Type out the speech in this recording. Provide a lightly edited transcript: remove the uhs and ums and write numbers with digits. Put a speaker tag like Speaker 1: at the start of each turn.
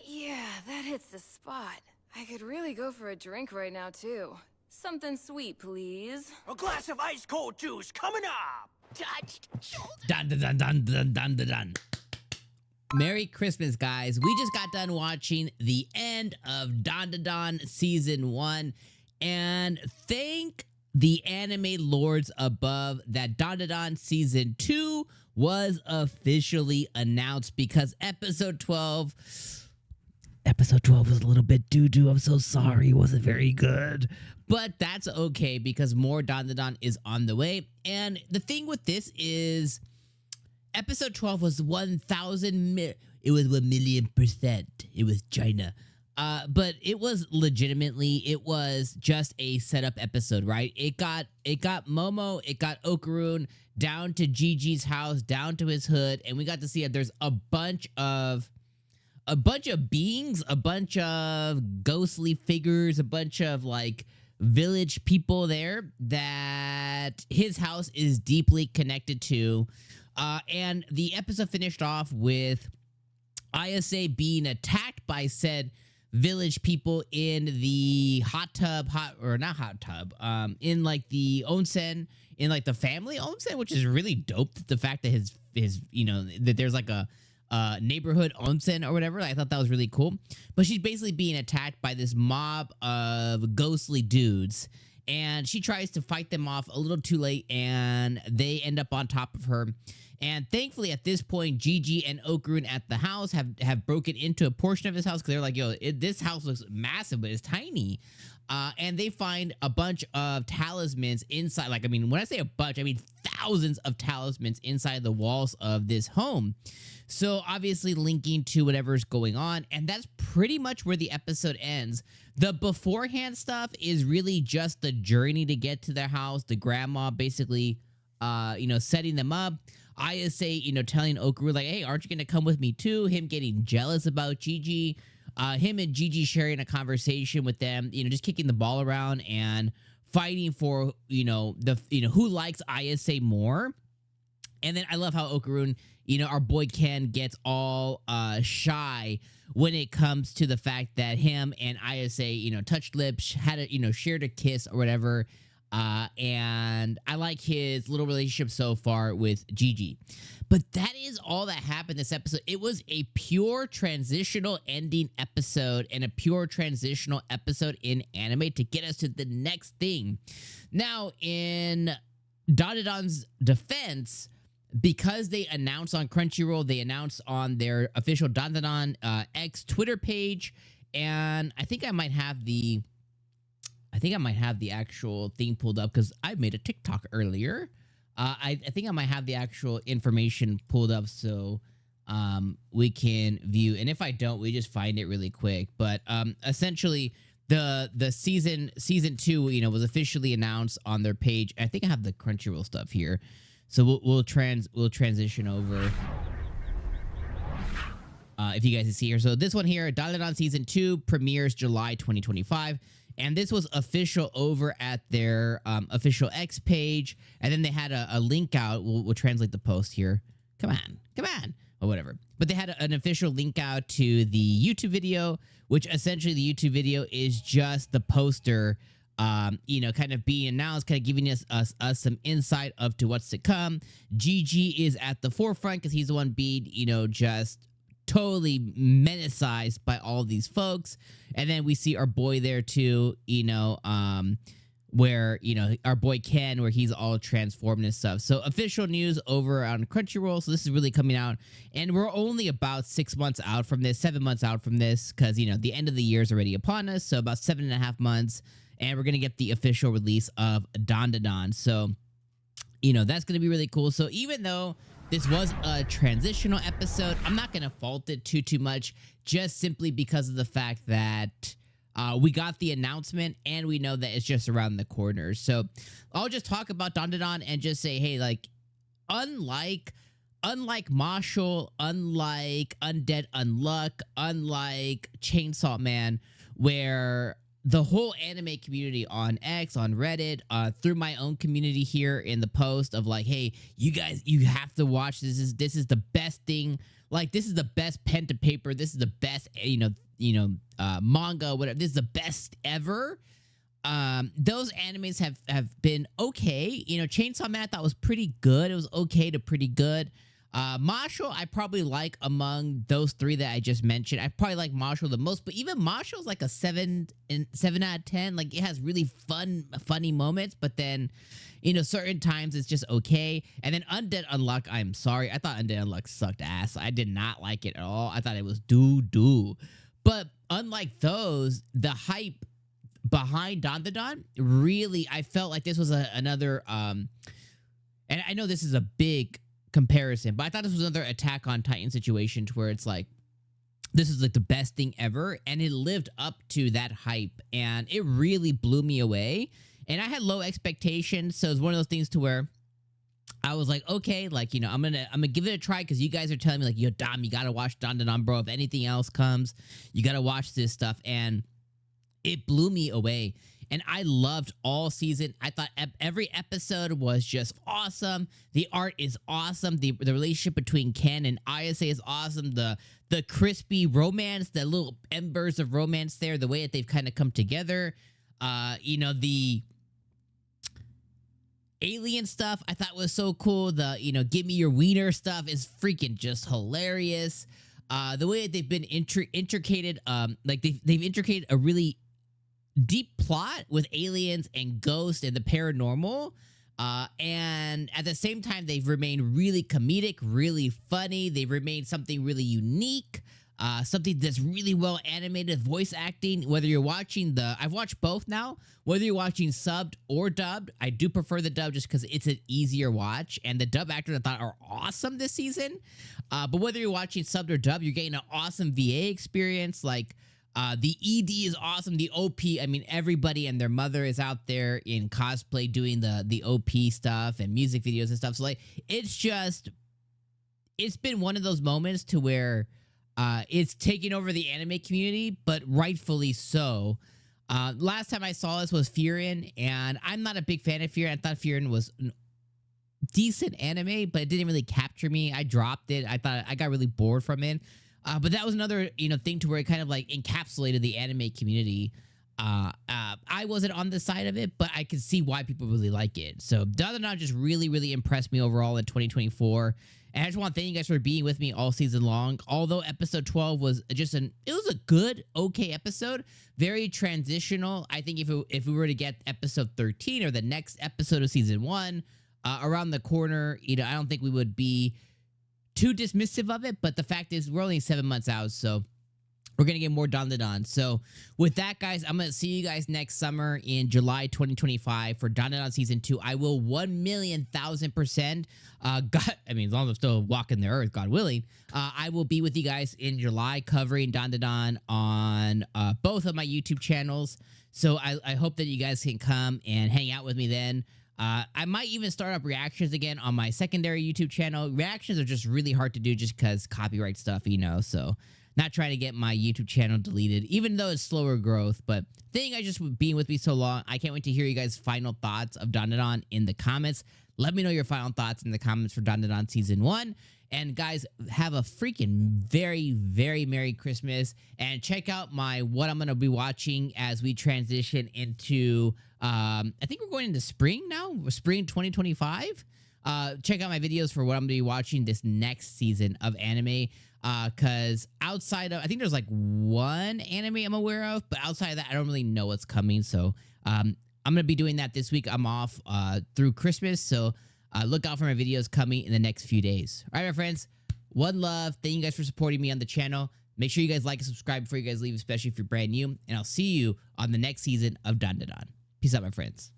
Speaker 1: Yeah, that hits the spot. I could really go for a drink right now, too. Something sweet, please.
Speaker 2: A glass of ice-cold juice coming up! Touched shoulder.
Speaker 3: Dun dun dun dun dun dun dun dun. Merry Christmas, guys. We just got done watching the end of Dandadan Season 1. And thank the anime lords above that Dandadan Season 2 was officially announced, because Episode 12 was a little bit doo-doo. I'm so sorry. It wasn't very good. But that's okay, because more Dandadan is on the way. And the thing with this is Episode 12 was 1,000. It was 1,000,000%. It was China. But it was legitimately, it was just a setup episode, right? It got Momo, it got 𝐒𝐻𝐻 down to J.J.'s house, down to his hood, and we got to see that there's a bunch of beings, a bunch of ghostly figures, a bunch of like village people there that his house is deeply connected to. And the episode finished off with Ayase being attacked by said village people in the in like the onsen, in like the family onsen, which is really dope. The fact that his that there's like a neighborhood onsen or whatever. I thought that was really cool. But she's basically being attacked by this mob of ghostly dudes, and she tries to fight them off a little too late, and they end up on top of her. And thankfully, at this point, J.J. and 𝐒𝐻𝐻 at the house have broken into a portion of his house, because they're like, yo, this house looks massive, but it's tiny. And they find a bunch of talismans inside. Like, I mean, when I say a bunch, I mean thousands of talismans inside the walls of this home. So obviously linking to whatever's going on. And that's pretty much where the episode ends. The beforehand stuff is really just the journey to get to their house. The grandma basically, setting them up. Ayase, telling 𝐒𝐻𝐻, like, hey, aren't you going to come with me too? Him getting jealous about J.J. Him and J.J. sharing a conversation with them, just kicking the ball around and fighting for, who likes Ayase more. And then I love how 𝐒𝐻𝐻, our boy Ken gets all shy when it comes to the fact that him and Ayase, touched lips, had a, shared a kiss or whatever. And I like his little relationship so far with J.J. But that is all that happened this episode. It was a pure transitional ending episode, and a pure transitional episode in anime to get us to the next thing. Now, in Dandadan's defense, because they announced on Crunchyroll, they announced on their official Dandadan X Twitter page, and I think I might have the actual thing pulled up, because I made a TikTok earlier. I think I might have the actual information pulled up so we can view. And if I don't, we just find it really quick. But essentially, the season 2, was officially announced on their page. I think I have the Crunchyroll stuff here, so we'll transition over. If you guys can see here, so this one here, Dandadan Season 2 premieres July 2025. And this was official over at their official X page. And then they had a link out. We'll translate the post here. Come on. Or whatever. But they had an official link out to the YouTube video, which essentially the YouTube video is just the poster, kind of being announced, kind of giving us some insight of to what's to come. J.J. is at the forefront because he's the one being, just totally menacized by all these folks. And then we see our boy there too, where, our boy Ken, where he's all transformed and stuff. So official news over on Crunchyroll. So this is really coming out, and we're only about 6 months out from this, 7 months out from this, because, the end of the year is already upon us. So about 7.5 months, and we're going to get the official release of Dandadan. So, that's going to be really cool. So even though this was a transitional episode, I'm not going to fault it too much, just simply because of the fact that we got the announcement and we know that it's just around the corner. So I'll just talk about Dandadan and just say, hey, like, unlike Marshall, unlike Undead Unluck, unlike Chainsaw Man, where the whole anime community on X, on Reddit, through my own community here in the post of like, hey, you guys, you have to watch this. This is the best thing. Like, this is the best pen to paper. This is the best, manga, whatever. This is the best ever. Those animes have been okay. Chainsaw Man I thought was pretty good. It was okay to pretty good. Mashle, I probably like among those three that I just mentioned. I probably like Mashle the most, but even Mashle's like a 7 out of 10. Like, it has really funny moments, but then, certain times it's just okay. And then Undead Unluck, I'm sorry. I thought Undead Unluck sucked ass. I did not like it at all. I thought it was doo-doo. But unlike those, the hype behind Dandadan, really, I felt like this was another, and I know this is a big comparison, but I thought this was another Attack on Titan situation to where it's like, this is like the best thing ever, and it lived up to that hype, and it really blew me away. And I had low expectations, so it's one of those things to where I was like, okay, like, I'm gonna give it a try because you guys are telling me like, yo, Dom, you gotta watch Dandadan, bro. If anything else comes, you gotta watch this stuff, and it blew me away. And I loved all season. I thought every episode was just awesome. The art is awesome. The relationship between Ken and Ayase is awesome. The crispy romance, the little embers of romance there, the way that they've kind of come together. The alien stuff I thought was so cool. The, give me your wiener stuff is freaking just hilarious. The way that they've been intricated, like they've intricated a really deep plot with aliens and ghosts and the paranormal, and at the same time they've remained really comedic, really funny. They've remained something really unique, something that's really well animated, voice acting. Whether you're watching I've watched both now, whether you're watching subbed or dubbed, I do prefer the dub just because it's an easier watch, and the dub actors I thought are awesome this season. But whether you're watching subbed or dubbed, you're getting an awesome VA experience. Like, the ED is awesome. The OP, I mean, everybody and their mother is out there in cosplay doing the OP stuff and music videos and stuff. So, like, it's been one of those moments to where it's taking over the anime community, but rightfully so. Last time I saw this was Frieren, and I'm not a big fan of Frieren. I thought Frieren was an decent anime, but it didn't really capture me. I dropped it. I thought I got really bored from it. But that was another, thing to where it kind of like encapsulated the anime community. I wasn't on the side of it, but I could see why people really like it. So Dandadan just really, really impressed me overall in 2024. And I just want to thank you guys for being with me all season long. Although episode 12 was just it was a good, okay episode. Very transitional. I think if we were to get episode 13 or the next episode of season 1 around the corner, I don't think we would be too dismissive of it, but the fact is we're only 7 months out, so we're going to get more Dandadan. So with that, guys, I'm going to see you guys next summer in July 2025 for Dandadan Season 2. I will 1,000,000%, as long as I'm still walking the earth, God willing, I will be with you guys in July covering Dandadan on both of my YouTube channels. So I hope that you guys can come and hang out with me then. I might even start up reactions again on my secondary YouTube channel. Reactions are just really hard to do just because copyright stuff, so not trying to get my YouTube channel deleted, even though it's slower growth. But thank you guys just for being with me so long. I can't wait to hear you guys' final thoughts of Dandadan in the comments. Let me know your final thoughts in the comments for Dandadan Season 1. And guys, have a freaking very, very Merry Christmas. And check out what I'm going to be watching as we transition into, I think we're going into spring now, spring 2025. Check out my videos for what I'm going to be watching this next season of anime. Because outside of, I think there's like one anime I'm aware of, but outside of that, I don't really know what's coming. So I'm going to be doing that this week. I'm off through Christmas. So look out for my videos coming in the next few days. All right, my friends. One love. Thank you guys for supporting me on the channel. Make sure you guys like and subscribe before you guys leave, especially if you're brand new. And I'll see you on the next season of Dandadan. Peace out, my friends.